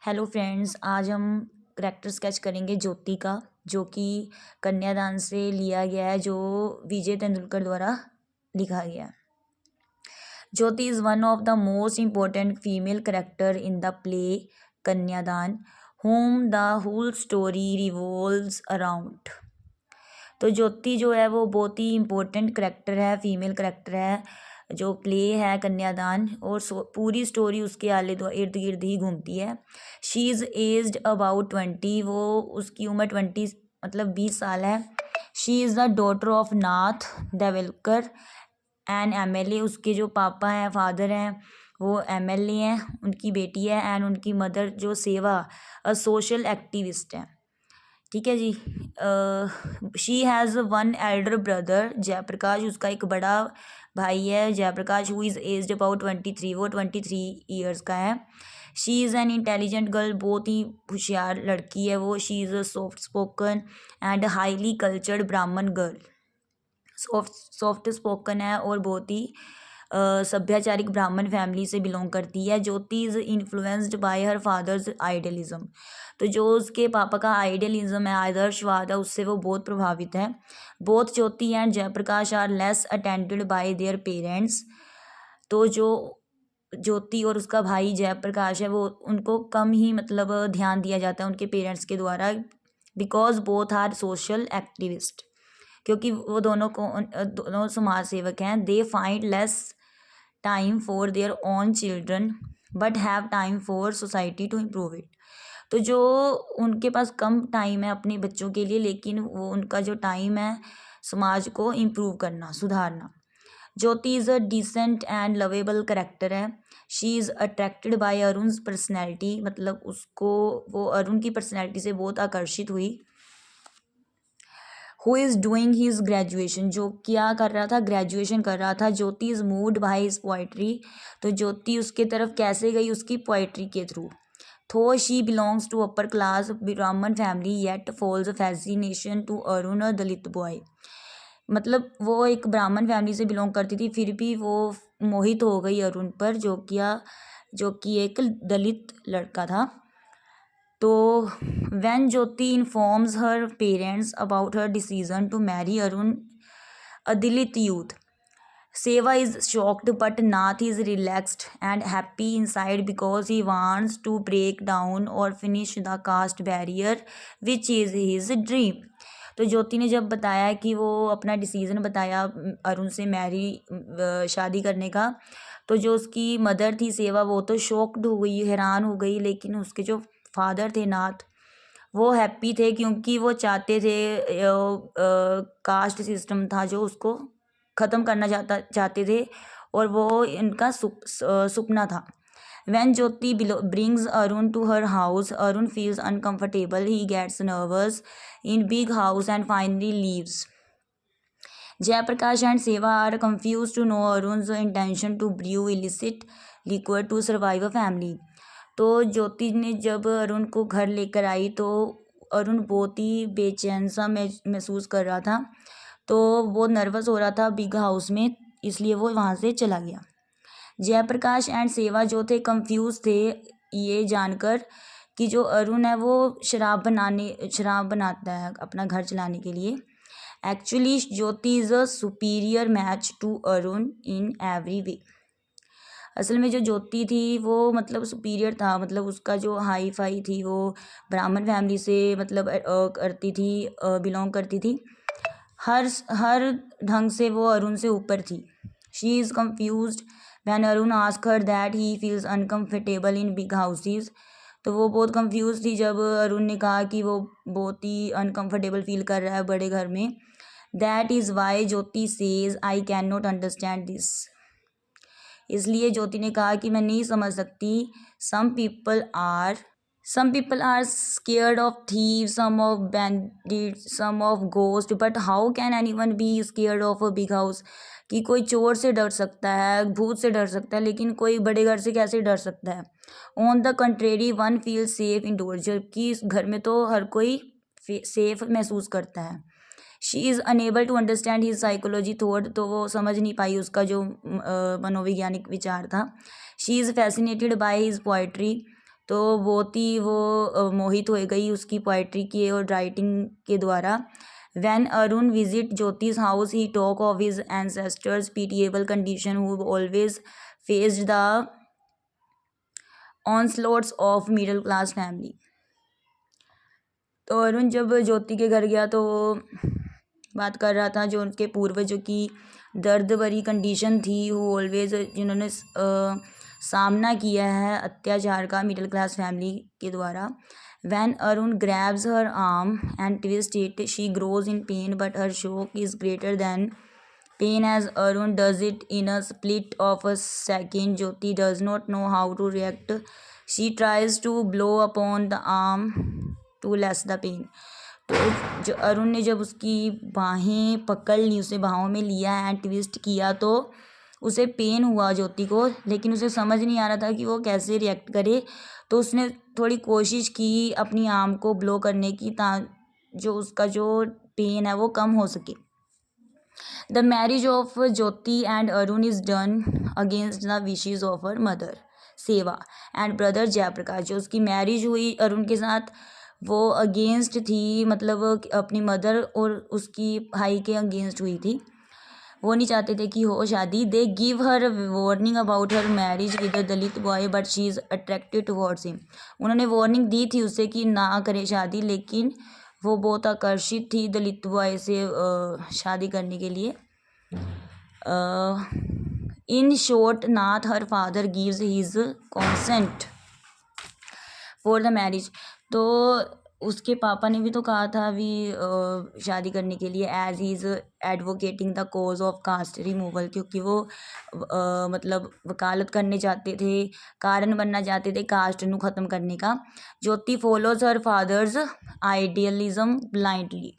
Hello friends, आज हम character sketch करेंगे ज्योति का, जो कि कन्यादान से लिया गया है, जो विजय तेंदुलकर द्वारा लिखा गया है। Jyoti is one of the most important female character in the play Kanyadaan, whom the whole story revolves around. तो ज्योति जो है वो बहुत ही इम्पोर्टेंट करेक्टर है, फीमेल करेक्टर है, जो प्ले है कन्यादान, और पूरी स्टोरी उसके आले इर्द गिर्द ही घूमती है। शी इज़ एज्ड अबाउट 20, वो उसकी उम्र 20 मतलब 20 साल है। She is the daughter of Nath Devalkar and MLA, उसके जो पापा हैं, फादर हैं, वो एमएलए हैं, उनकी बेटी है, एंड उनकी मदर जो सेवा सोशल एक्टिविस्ट है। ठीक है जी। She has one elder brother Jayprakash, उसका एक बड़ा भाई है Jayprakash, who is aged about 23, वो 23 ईयर्स का है। She is an intelligent girl, बहुत ही होशियार लड़की है वो। She is a soft spoken and highly cultured Brahmin girl, soft spoken है और बहुत ही सभ्याचारिक ब्राह्मण फैमिली से बिलोंग करती है। Jyoti is influenced by her father's idealism, तो जो उसके पापा का आइडियलिज्म है, आदर्शवाद है, उससे वो बहुत प्रभावित है। Both Jyoti and Jayaprakash are less attended by their parents, तो जो ज्योति और उसका भाई जयप्रकाश है वो उनको कम ही मतलब ध्यान दिया जाता है उनके पेरेंट्स के द्वारा, because both are social activist, क्योंकि वो दोनों समाज सेवक हैं। They find less time for their own children but have time for society to improve it, तो जो उनके पास कम टाइम है अपने बच्चों के लिए, लेकिन वो उनका जो टाइम है समाज को इम्प्रूव करना, सुधारना। Jyoti is a decent and lovable character है। शी इज़ अट्रैक्टेड बाय अरुण's पर्सनैलिटी, मतलब उसको वो अरुण की पर्सनैलिटी से बहुत आकर्षित हुई। Who is doing his graduation, जो क्या कर रहा था, ग्रेजुएशन कर रहा था। Jyoti is moved by his poetry, तो ज्योति उसके तरफ कैसे गई, उसकी पोइट्री के through. Though she belongs to upper class Brahmin family yet falls fascination to Arun a Dalit boy, मतलब वो एक ब्राह्मण फैमिली से बिलोंग करती थी, फिर भी वो मोहित हो गई अरुण पर, जो कि एक दलित लड़का था। तो when Jyoti informs her parents about her decision to marry Arun a Dalit youth, Seva is shocked, but Nath is relaxed and happy inside because he wants to break down or finish the caste barrier, which is his dream. तो ज्योति ने जब बताया कि वो अपना decision बताया अरुण से शादी करने का, तो जो उसकी मदर थी सेवा, वो तो शॉक्ड हो गई, हैरान हो गई, लेकिन उसके जो फादर थे नाथ, वो हैप्पी थे, क्योंकि वो चाहते थे कास्ट सिस्टम था जो उसको ख़त्म करना चाहते थे, और वो इनका सुपना था। When Jyoti brings Arun to her house, Arun feels uncomfortable. He gets nervous in big house and finally leaves. Jayaprakash and Seva are confused to know Arun's intention to brew illicit liquor to survive a family. तो ज्योति ने जब अरुण को घर लेकर आई, तो अरुण बहुत ही बेचैन सा महसूस कर रहा था, तो वो नर्वस हो रहा था बिग हाउस में, इसलिए वो वहाँ से चला गया। जयप्रकाश एंड सेवा जो थे कंफ्यूज थे ये जानकर कि जो अरुण है वो शराब बनाता है अपना घर चलाने के लिए। Actually Jyoti is a superior match to Arun in every way, असल में जो ज्योति थी वो मतलब सुपीरियर था, मतलब उसका जो हाई फाई थी, वो ब्राह्मण फैमिली से मतलब करती थी, बिलोंग करती थी, हर ढंग से वो अरुण से ऊपर थी। She is confused when Arun ask her that he feels uncomfortable in big houses, तो वो बहुत कंफ्यूज थी जब अरुण ने कहा कि वो बहुत ही अनकम्फर्टेबल फील कर रहा है बड़े घर में। That is why Jyoti says I can not understand this, इसलिए ज्योति ने कहा कि मैं नहीं समझ सकती। Some people are scared of thieves, some of bandits, some of ghosts, but how can anyone be scared of a big house? कि कोई चोर से डर सकता है, भूत से डर सकता है, लेकिन कोई बड़े घर से कैसे डर सकता है। On the contrary one feel safe indoors, जबकि इस घर में तो हर कोई सेफ महसूस करता है। She is unable to understand his psychology thought, तो वो समझ नहीं पाई उसका जो मनोवैज्ञानिक विचार था। She is fascinated by his poetry, तो बहुत ही वो मोहित हो गई उसकी पोइट्री की और राइटिंग के द्वारा. When Arun visit Jyoti's house, he talk of his ancestors' pitiable condition who always faced the onslaughts of middle class family. तो अरुण जब ज्योति के घर गया तो वो बात कर रहा था जो उनके पूर्वजों की दर्द भरी कंडीशन थी, वो ऑलवेज जिन्होंने सामना किया है अत्याचार का मिडिल क्लास फैमिली के द्वारा. When Arun grabs her arm and twists it, she grows in pain, but her shock is greater than pain as Arun does it in a split of a second. Jyoti does not know how to react. She tries to blow upon the arm to less the pain. तो जो अरुण ने जब उसकी बाहें पकड़ ली, उसे बाहों में लिया एंड ट्विस्ट किया तो उसे पेन हुआ ज्योति को, लेकिन उसे समझ नहीं आ रहा था कि वो कैसे रिएक्ट करे. तो उसने थोड़ी कोशिश की अपनी आर्म को ब्लो करने की जो उसका जो पेन है वो कम हो सके. The marriage of Jyoti and Arun is done against the wishes of her mother सेवा एंड ब्रदर जयप्रकाश. जो उसकी मैरिज हुई अरुण के साथ वो अगेंस्ट थी, मतलब अपनी मदर और उसकी भाई के अगेंस्ट हुई थी. वो नहीं चाहते थे कि हो शादी. They give her warning about her marriage with a Dalit boy but she is attracted towards him. उन्होंने वार्निंग दी थी उसे कि ना करे शादी, लेकिन वो बहुत आकर्षित थी दलित बॉय से शादी करने के लिए. In short Nath her father gives his consent for the marriage. तो उसके पापा ने भी तो कहा था अभी शादी करने के लिए, as he is advocating the cause of caste removal, क्योंकि वो मतलब वकालत करने चाहते थे, कारण बनना चाहते थे कास्ट नू ख़त्म करने का. Jyoti follows her father's idealism blindly.